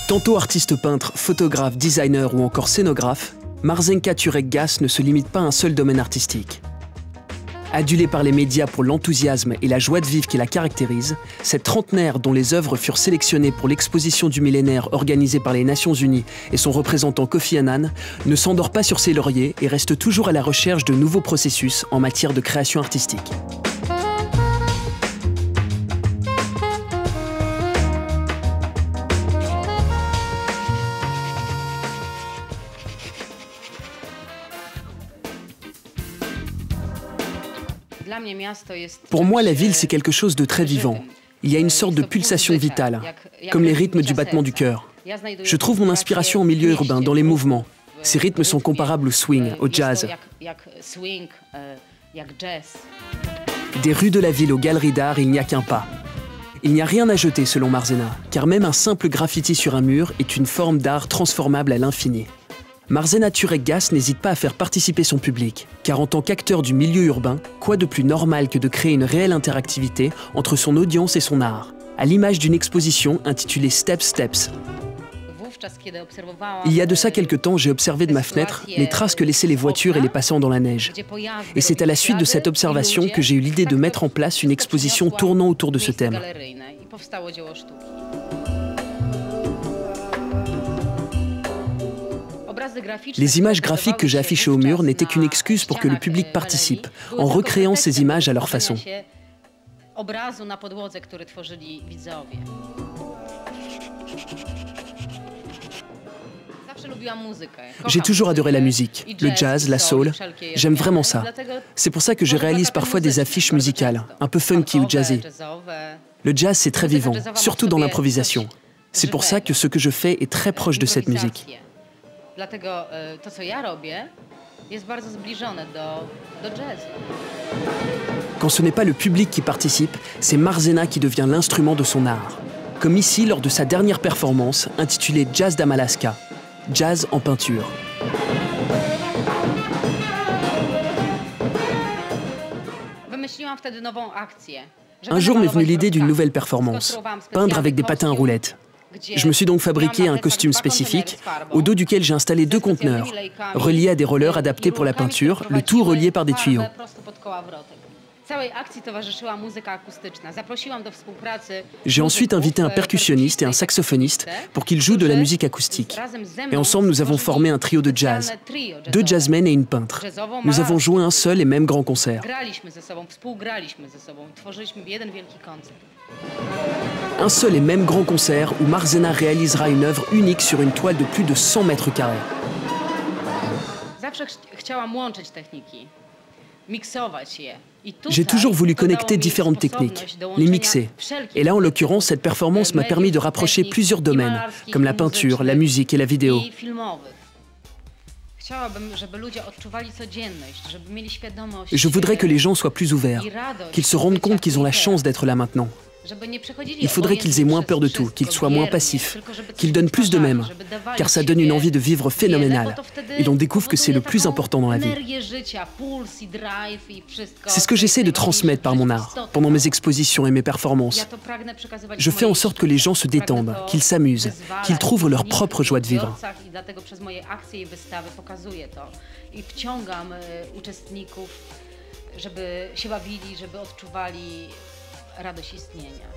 Tantôt artiste peintre, photographe, designer ou encore scénographe, Marzenka Turek-Gass ne se limite pas à un seul domaine artistique. Adulée par les médias pour l'enthousiasme et la joie de vivre qui la caractérise, cette trentenaire dont les œuvres furent sélectionnées pour l'exposition du millénaire organisée par les Nations Unies et son représentant Kofi Annan, ne s'endort pas sur ses lauriers et reste toujours à la recherche de nouveaux processus en matière de création artistique. Pour moi, la ville, c'est quelque chose de très vivant. Il y a une sorte de pulsation vitale, comme les rythmes du battement du cœur. Je trouve mon inspiration au milieu urbain, dans les mouvements. Ces rythmes sont comparables au swing, au jazz. Des rues de la ville aux galeries d'art, il n'y a qu'un pas. Il n'y a rien à jeter selon Marzena, car même un simple graffiti sur un mur est une forme d'art transformable à l'infini. Marzena Turek-Gass n'hésite pas à faire participer son public, car en tant qu'acteur du milieu urbain, quoi de plus normal que de créer une réelle interactivité entre son audience et son art, à l'image d'une exposition intitulée Step Steps. Il y a de ça quelque temps, j'ai observé de ma fenêtre les traces que laissaient les voitures et les passants dans la neige. Et c'est à la suite de cette observation que j'ai eu l'idée de mettre en place une exposition tournant autour de ce thème. Les images graphiques que j'ai affichées au mur n'étaient qu'une excuse pour que le public participe, en recréant ces images à leur façon. J'ai toujours adoré la musique, le jazz, la soul, j'aime vraiment ça. C'est pour ça que je réalise parfois des affiches musicales, un peu funky ou jazzy. Le jazz, c'est très vivant, surtout dans l'improvisation. C'est pour ça que ce que je fais est très proche de cette musique. Quand ce n'est pas le public qui participe, c'est Marzena qui devient l'instrument de son art. Comme ici lors de sa dernière performance, intitulée Jazz d'Amalaska, jazz en peinture. Un jour m'est venue l'idée d'une nouvelle performance, peindre avec des patins à roulettes. Je me suis donc fabriqué un costume spécifique, au dos duquel j'ai installé 2 conteneurs, reliés à des rollers adaptés pour la peinture, le tout relié par des tuyaux. J'ai ensuite invité un percussionniste et un saxophoniste pour qu'ils jouent de la musique acoustique. Et ensemble, nous avons formé un trio de jazz, 2 jazzmen et une peintre. Nous avons joué un seul et même grand concert. Un seul et même grand concert où Marzena réalisera une œuvre unique sur une toile de plus de 100 mètres carrés. J'ai toujours voulu connecter différentes techniques, les mixer. Et là, en l'occurrence, cette performance m'a permis de rapprocher plusieurs domaines, comme la peinture, la musique et la vidéo. Je voudrais que les gens soient plus ouverts, qu'ils se rendent compte qu'ils ont la chance d'être là maintenant. Il faudrait qu'ils aient moins peur de tout, qu'ils soient moins passifs, qu'ils donnent plus d'eux-mêmes, car ça donne une envie de vivre phénoménale. Et l'on découvre que c'est le plus important dans la vie. C'est ce que j'essaie de transmettre par mon art, pendant mes expositions et mes performances. Je fais en sorte que les gens se détendent, qu'ils s'amusent, qu'ils trouvent leur propre joie de vivre. Radość istnienia.